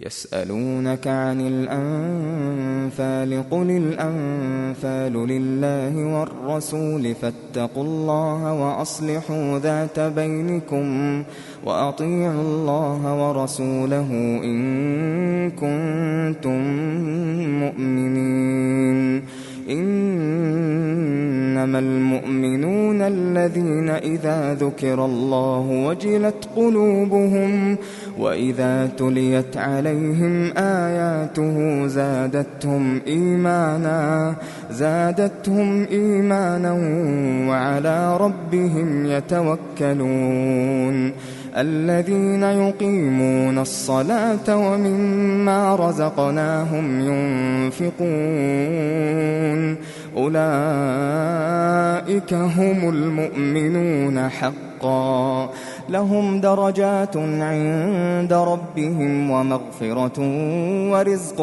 يسألونك عن الأنفال قل الأنفال لله والرسول فاتقوا الله وأصلحوا ذات بينكم وأطيعوا الله ورسوله إن كنتم مؤمنين. إنما المؤمنون الذين إذا ذكر الله وجلت قلوبهم وإذا تليت عليهم آياته زادتهم إيمانا وعلى ربهم يتوكلون. الذين يقيمون الصلاة ومما رزقناهم ينفقون أولئك هم المؤمنون حقا لهم درجات عند ربهم ومغفرة ورزق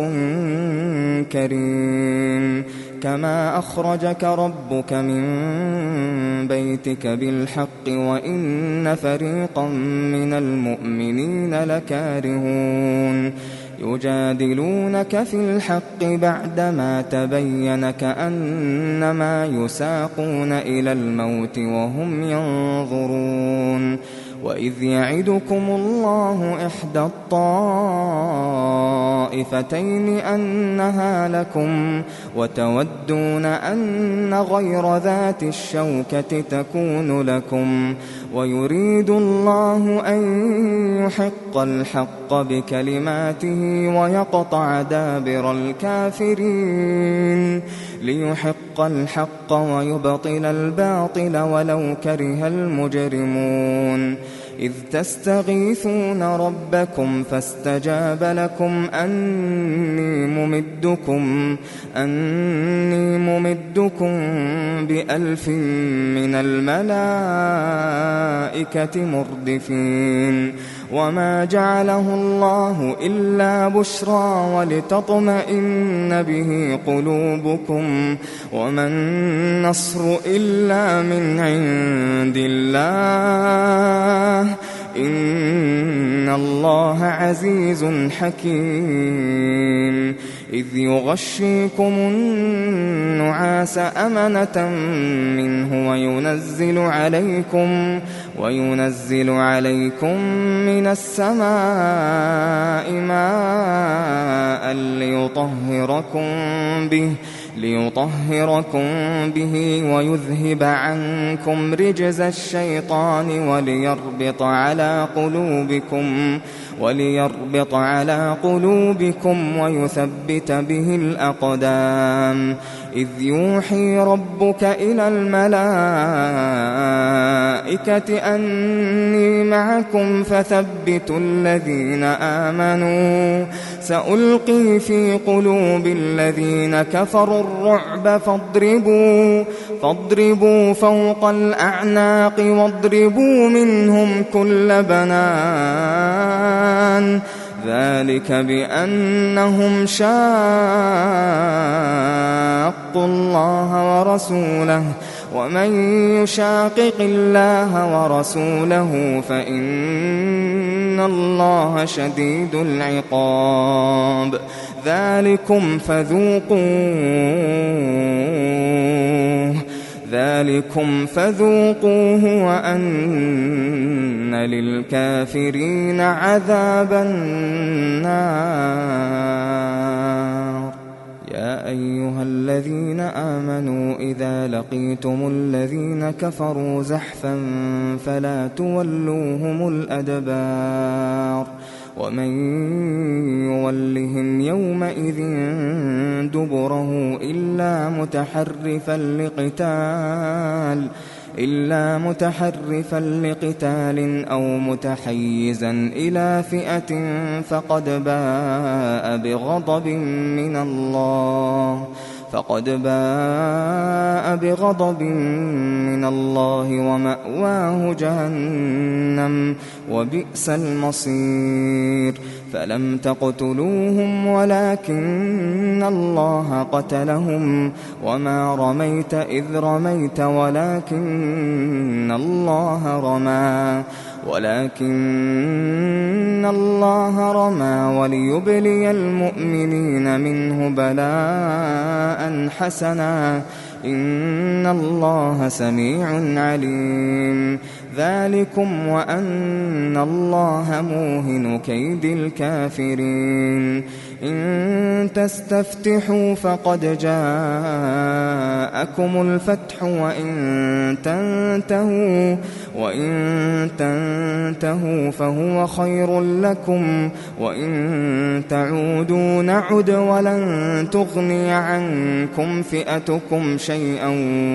كريم. كما أخرجك ربك من بيتك بالحق وإن فريقا من المؤمنين لكارهون. يجادلونك في الحق بعدما تبين كأنما يساقون إلى الموت وهم ينظرون. وإذ يعدكم الله إحدى الطائفتين أنها لكم وتودون أن غير ذات الشوكة تكون لكم ويريد الله أن يحق الحق بكلماته ويقطع دابر الكافرين ليحق الحق ويبطل الباطل ولو كره المجرمون. إذ تستغيثون ربكم فاستجاب لكم أني ممدكم ب1000 من الملائكة مردفين. وما جعله الله إلا بشرى ولتطمئن به قلوبكم وما النصر إلا من عند الله إن الله عزيز حكيم. إذ يغشيكم النعاس أمنة منه وينزل عليكم من السماء ماء ليطهركم به ويذهب عنكم رجز الشيطان وليربط على قلوبكم ويثبت به الأقدام. إذ يوحي ربك إلى الملائكة أني معكم فثبتوا الذين آمنوا سألقي في قلوب الذين كفروا الرعب فاضربوا فوق الأعناق واضربوا منهم كل بنان ذلك بأنهم شاقوا الله ورسوله ومن يشاقق الله ورسوله فإن الله شديد العقاب. ذلكم فذوقوه وأن للكافرين عذاب النار. يا أيها الذين آمنوا إذا لقيتم الذين كفروا زحفا فلا تولوهم الأدبار ومن يولهم يومئذ دبره إلا متحرفا لقتال أو متحيزا إلى فئة فقد باء بغضب من الله ومأواه جهنم وبئس المصير. فلم تقتلوهم ولكن الله قتلهم وما رميت إذ رميت ولكن الله رمى ولكن الله رمى وليبلي المؤمنين منه بلاء حسنا إن الله سميع عليم ذلكم وأن الله موهن كيد الكافرين إن تستفتحوا فقد جاءكم الفتح وإن تنتهوا فهو خير لكم وإن تعودوا نعد ولن تغني عنكم فئتكم شيئا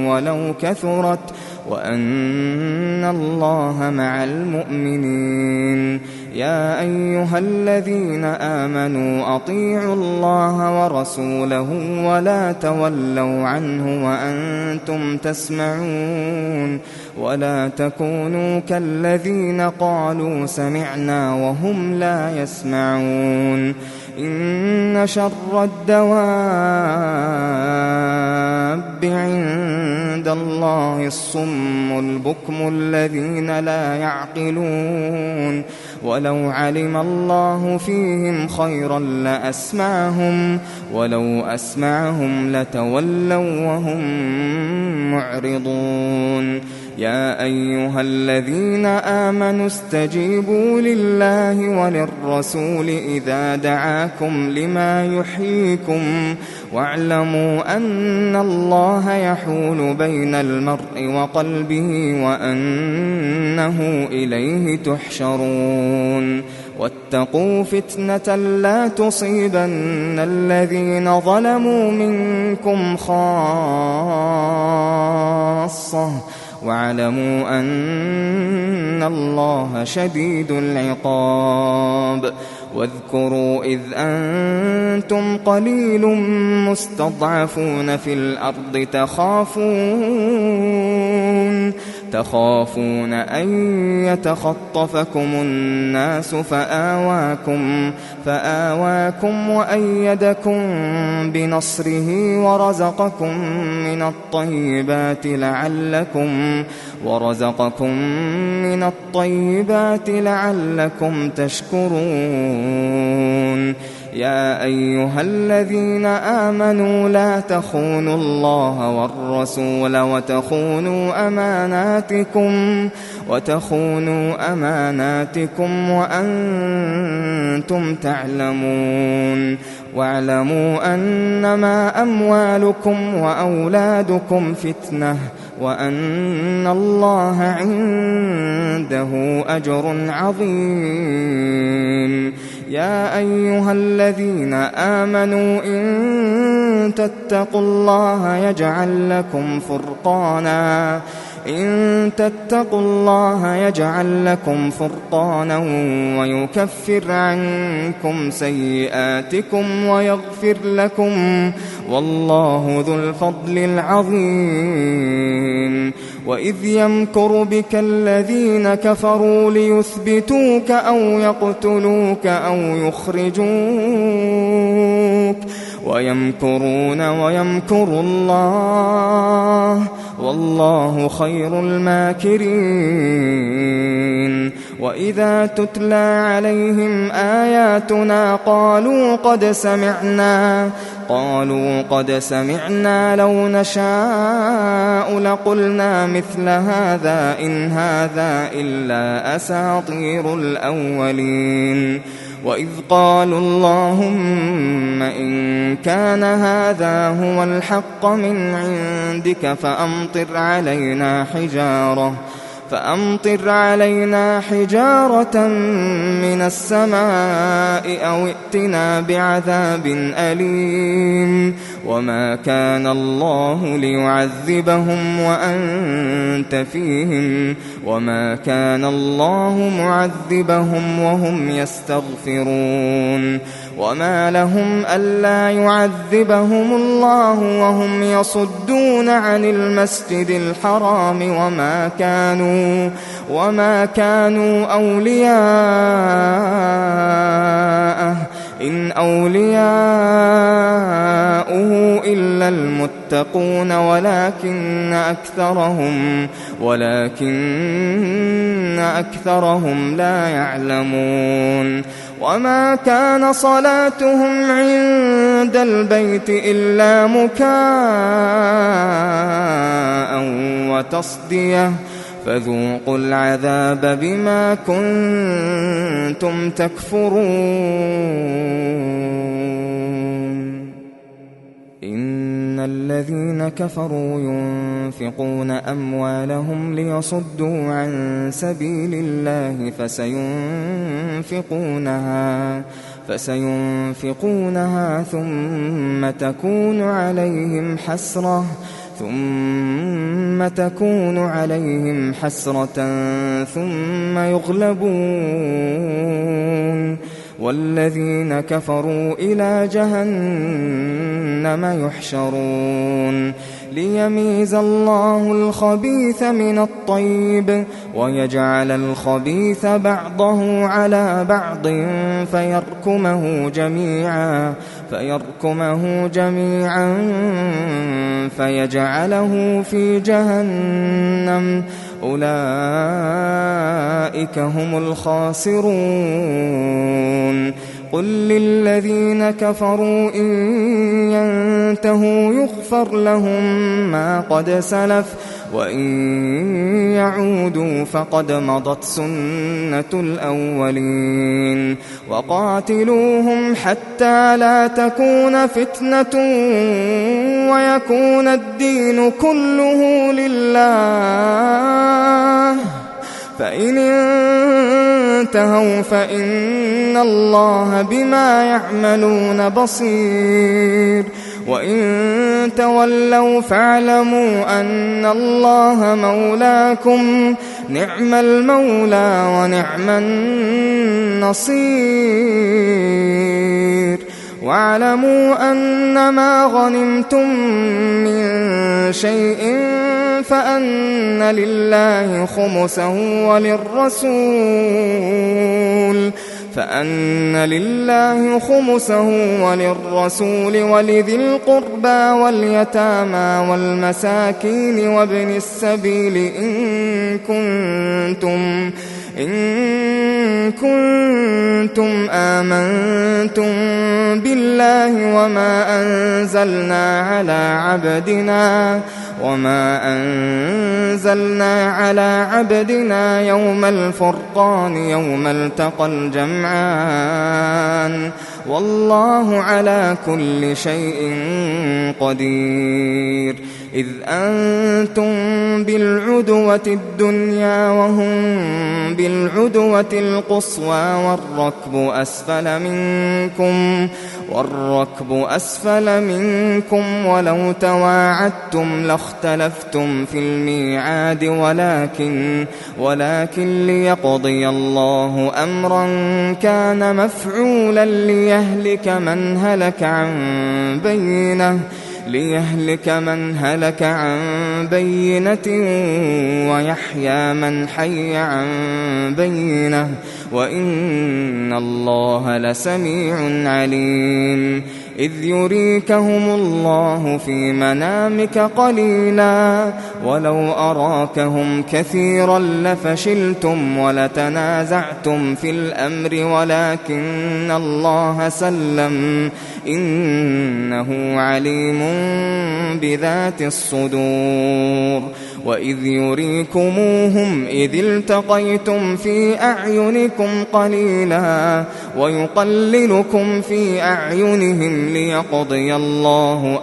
ولو كثرت وأن الله مع المؤمنين يا أيها الذين آمنوا أطيعوا الله ورسوله ولا تولوا عنه وأنتم تسمعون ولا تكونوا كالذين قالوا سمعنا وهم لا يسمعون إن شر الدواب عند الله الصم البكم الذين لا يعقلون ولو علم الله فيهم خيرا لأسمعهم ولو أسمعهم لتولوا وهم معرضون يا أيها الذين آمنوا استجيبوا لله وللرسول إذا دعاكم لما يحييكم واعلموا أن الله يحول بين المرء وقلبه وأنه إليه تحشرون واتقوا فتنة لا تصيبن الذين ظلموا منكم خاصة واعلموا أن الله شديد العقاب واذكروا إذ أنتم قليل مستضعفون في الأرض تخافون أن يتخطفكم الناس فآواكم وأيدكم بنصره ورزقكم من الطيبات لعلكم تشكرون يا أيها الذين آمنوا لا تخونوا الله والرسول وتخونوا أماناتكم وأنتم تعلمون واعلموا أنما أموالكم وأولادكم فتنة وأن الله عنده أجر عظيم يا أيها الذين آمنوا إن تتقوا الله يجعل لكم فرقانا ويكفر عنكم سيئاتكم ويغفر لكم والله ذو الفضل العظيم وإذ يمكر بك الذين كفروا ليثبتوك أو يقتلوك أو يخرجوك ويمكرون ويمكر الله والله خير الماكرين وإذا تتلى عليهم آياتنا قالوا قد سمعنا لو نشاء لقلنا مثل هذا إن هذا إلا أساطير الأولين وإذ قالوا اللهم إن كان هذا هو الحق من عندك فأمطر علينا حجارة من السماء أو ائتنا بعذاب أليم وما كان الله ليعذبهم وأنت فيهم وما كان الله معذبهم وهم يستغفرون وما لهم ألا يعذبهم الله وهم يصدون عن المسجد الحرام وما كانوا أولياءه إن أولياؤه إلا المتقون ولكن أكثرهم لا يعلمون وما كان صلاتهم عند البيت إلا مكاء وتصدية فذوقوا العذاب بما كنتم تكفرون إن الذين كفروا ينفقون أموالهم ليصدوا عن سبيل الله فسينفقونها ثم تكون عليهم حسرة ثم يغلبون والذين كفروا إلى جهنم يحشرون ليميز الله الخبيث من الطيب ويجعل الخبيث بعضه على بعض فيركمه جميعا فيجعله في جهنم أولئك هم الخاسرون قل للذين كفروا إن ينتهوا يغفر لهم ما قد سلف وإن يعودوا فقد مضت سنة الأولين وقاتلوهم حتى لا تكون فتنة ويكون الدين كله لله فإن انتهوا فإن الله بما يعملون بصير وإن تولوا فاعلموا أن الله مولاكم نعم المولى ونعم النصير واعلموا أن ما غنمتم من شيء فأن لله خمسه وللرسول ولذي القربى واليتامى والمساكين وابن السبيل إن كنتم آمنتم بالله وما أنزلنا على عبدنا يوم الفرقان يوم التقى الجمعان والله على كل شيء قدير إذ أنتم بالعدوة الدنيا وهم بالعدوة القصوى والركب أسفل منكم ولو تواعدتم لاختلفتم في الميعاد ولكن ليقضي الله أمرا كان مفعولا ليهلك من هلك عن بينة ويحيى من حي عن بينة وإن الله لسميع عليم إذ يريكهم الله في منامك قليلا ولو أراكهم كثيرا لفشلتم ولتنازعتم في الأمر ولكن الله سلم إنه عليم بذات الصدور وإذ يريكموهم إذ التقيتم في أعينكم قليلا ويقللكم في أعينهم ليقضي الله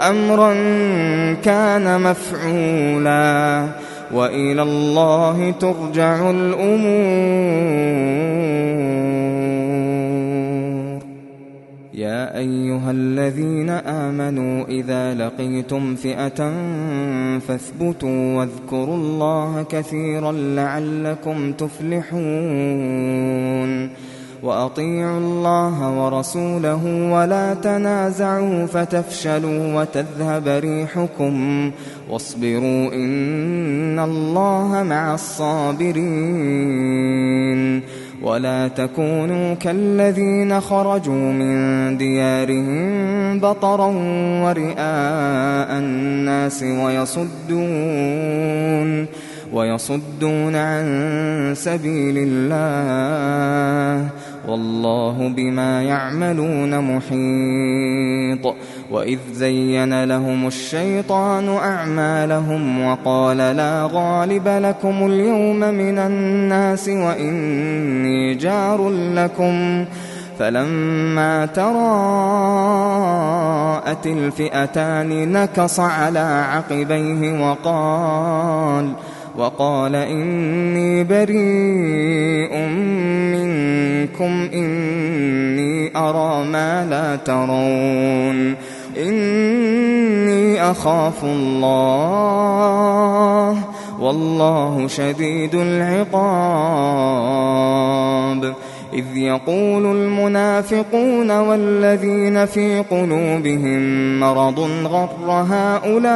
أمرا كان مفعولا وإلى الله ترجع الأمور يا أيها الذين آمنوا إذا لقيتم فئة فاثبتوا واذكروا الله كثيرا لعلكم تفلحون وأطيعوا الله ورسوله ولا تنازعوا فتفشلوا وتذهب ريحكم واصبروا إن الله مع الصابرين ولا تكونوا كالذين خرجوا من ديارهم بطرا ورئاء الناس ويصدون عن سبيل الله، والله بما يعملون محيط. وإذ زين لهم الشيطان أعمالهم وقال لا غالب لكم اليوم من الناس وإني جار لكم، فلما تراءت الفئتان نكص على عقبيه وقال إني بريء منكم إني أرى ما لا ترون إني أخاف الله والله شديد العقاب. إذ يقول المنافقون والذين في قلوبهم مرض غر هؤلاء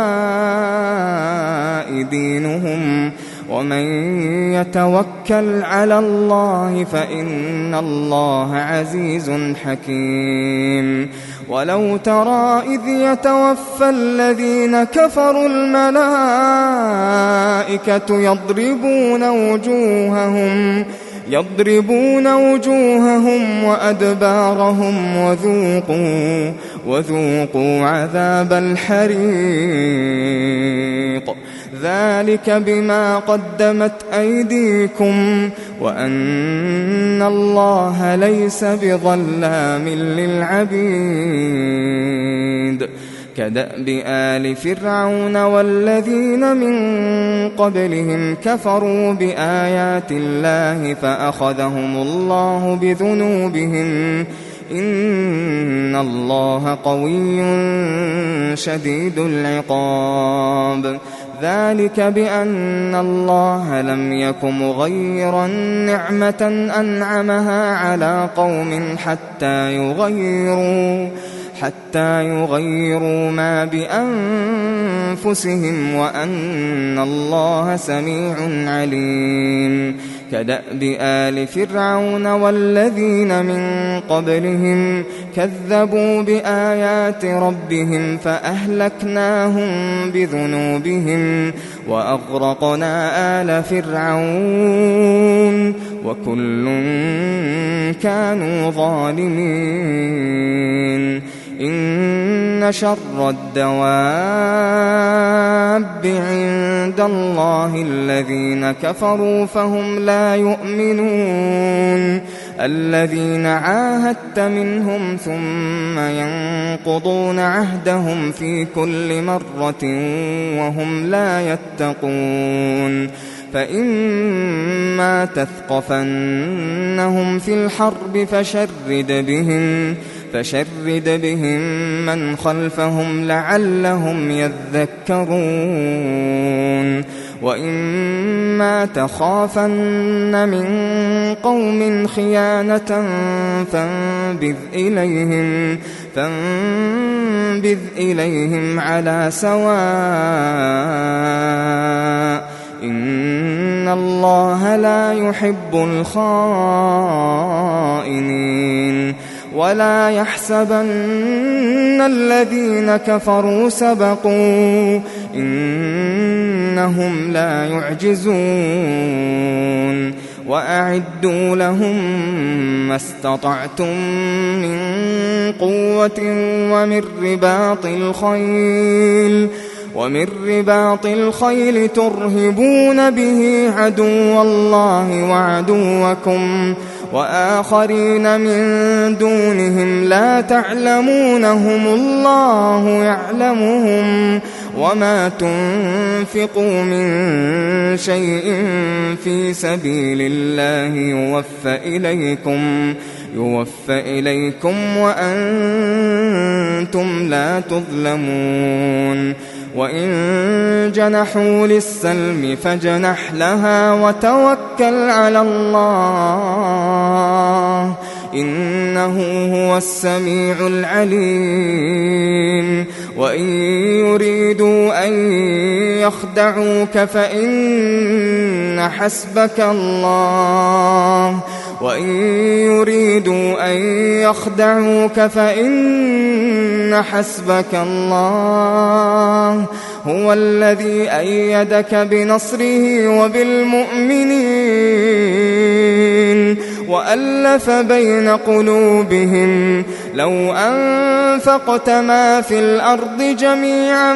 دينهم ومن يتوكل على الله فإن الله عزيز حكيم. ولو ترى إذ يتوفى الذين كفروا الملائكة يضربون وجوههم وأدبارهم وذوقوا عذاب الحريق ذلك بما قدمت أيديكم وأن الله ليس بظلام للعبيد. كدأب آل فرعون والذين من قبلهم كفروا بآيات الله فأخذهم الله بذنوبهم إن الله قوي شديد العقاب. ذلك بأن الله لم يك مغيرا نعمة أنعمها على قوم حتى يغيروا ما بأنفسهم وأن الله سميع عليم. كدأب آل فرعون والذين من قبلهم كذبوا بآيات ربهم فأهلكناهم بذنوبهم وأغرقنا آل فرعون وكل كانوا ظالمين. إن شر الدواب عند الله الذين كفروا فهم لا يؤمنون. الذين عاهدت منهم ثم ينقضون عهدهم في كل مرة وهم لا يتقون. فإما تثقفنهم في الحرب فشرد بهم من خلفهم لعلهم يذكرون. وإما تخافن من قوم خيانة فانبذ إليهم على سواء إن الله لا يحب الخائنين. ولا يحسبن الذين كفروا سبقوا إنهم لا يعجزون. وأعدوا لهم ما استطعتم من قوة ومن رباط الخيل ترهبون به عدو الله وعدوكم وآخرين من دونهم لا تعلمونهم الله يعلمهم. وما تنفقوا من شيء في سبيل الله يوفى إليكم وأنتم لا تظلمون. وإن جنحوا للسلم فاجنح لها وتوكل على الله إنه هو السميع العليم. وإن يريدوا أن يخدعوك فإن حسبك الله وإن يريدوا أن يخدعوك فإن حسبك الله هو الذي أيدك بنصره وبالمؤمنين وألف بين قلوبهم لو أنفقت ما في الأرض جميعا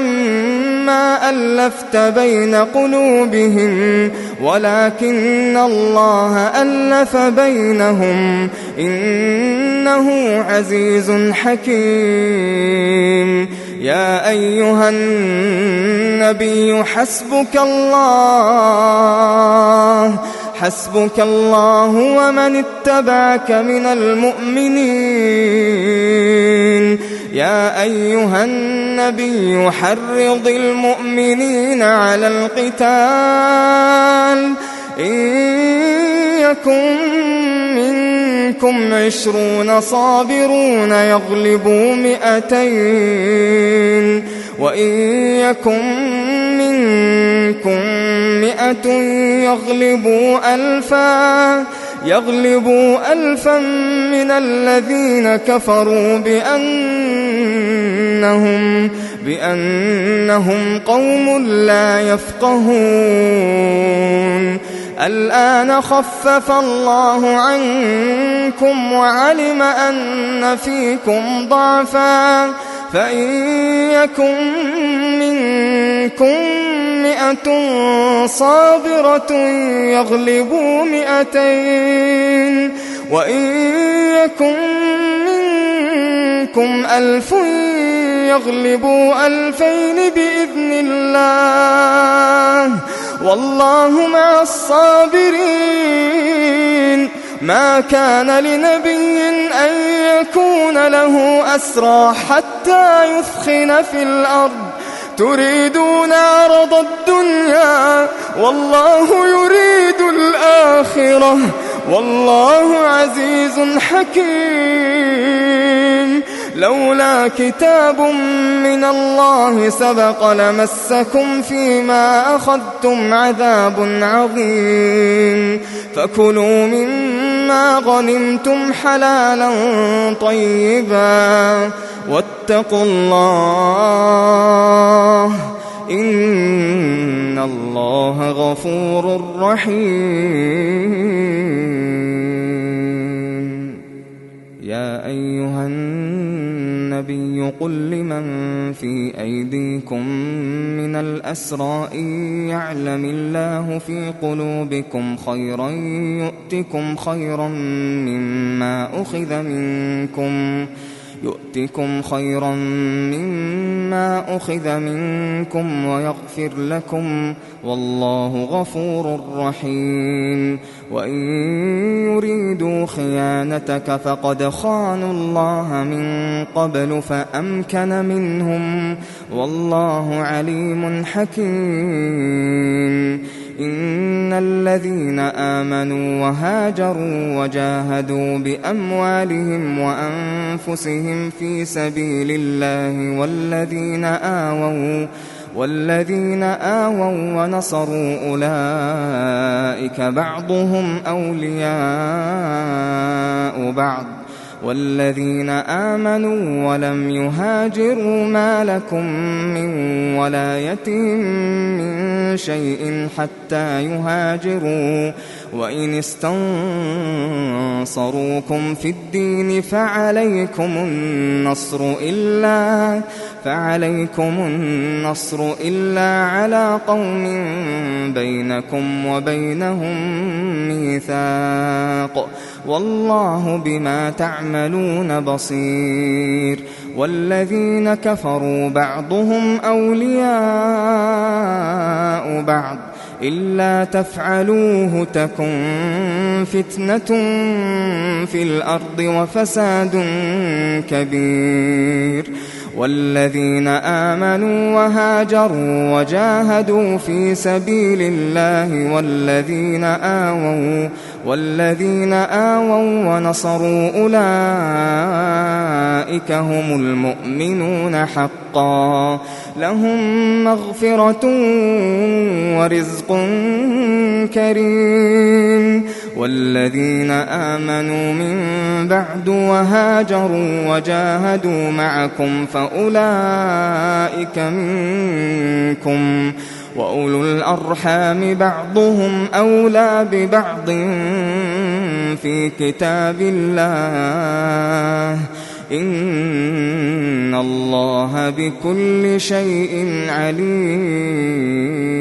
ما ألفت بين قلوبهم ولكن الله ألف بينهم إنه عزيز حكيم. يا أيها النبي حسبك الله ومن اتبعك من المؤمنين. يا أيها النبي حرض المؤمنين على القتال إن يكن منكم 20 صابرون يغلبوا 200 وإن يكن منكم 100 يغلبوا 1000 من الذين كفروا بأنهم قوم لا يفقهون. الآن خفف الله عنكم وعلم أن فيكم ضعفا فإن يكن منكم 100 صابرة يغلبوا 200 وإن يكن منكم 1000 يغلبوا 2000 بإذن الله والله مع الصابرين. ما كان لنبي أن يكون له أسرى حتى يثخن في الأرض تريدون عرض الدنيا والله يريد الآخرة والله عزيز حكيم. لولا كتاب من الله سبق لمسكم فيما أخذتم عذاب عظيم. فكلوا مما غنمتم حلالا طيبا واتقوا الله إن الله غفور رحيم. يا أيها النبي قل لمن في أيديكم من الأسرى إن يعلم الله في قلوبكم خيرا يؤتكم خيرا مما أخذ منكم ويغفر لكم والله غفور رحيم. وإن يريدوا خيانتك فقد خانوا الله من قبل فأمكن منهم والله عليم حكيم. إن الذين آمنوا وهاجروا وجاهدوا بأموالهم وأنفسهم في سبيل الله والذين آووا ونصروا أولئك بعضهم أولياء بعض والذين آمنوا ولم يهاجروا ما لكم من ولايتهم من شيء حتى يهاجروا وإن استنصروكم في الدين فعليكم النصر إلا على قوم بينكم وبينهم ميثاق والله بما تعملون بصير. والذين كفروا بعضهم أولياء بعض إلا تفعلوه تكن فتنة في الأرض وفساد كبير. والذين آمنوا وهاجروا وجاهدوا في سبيل الله والذين آووا ونصروا أولئك هم المؤمنون حقا لهم مغفرة ورزق كريم والذين آمنوا من بعد وهاجروا وجاهدوا معكم فأولئك منكم وأولو الأرحام بعضهم أولى ببعض في كتاب الله إن الله بكل شيء عليم.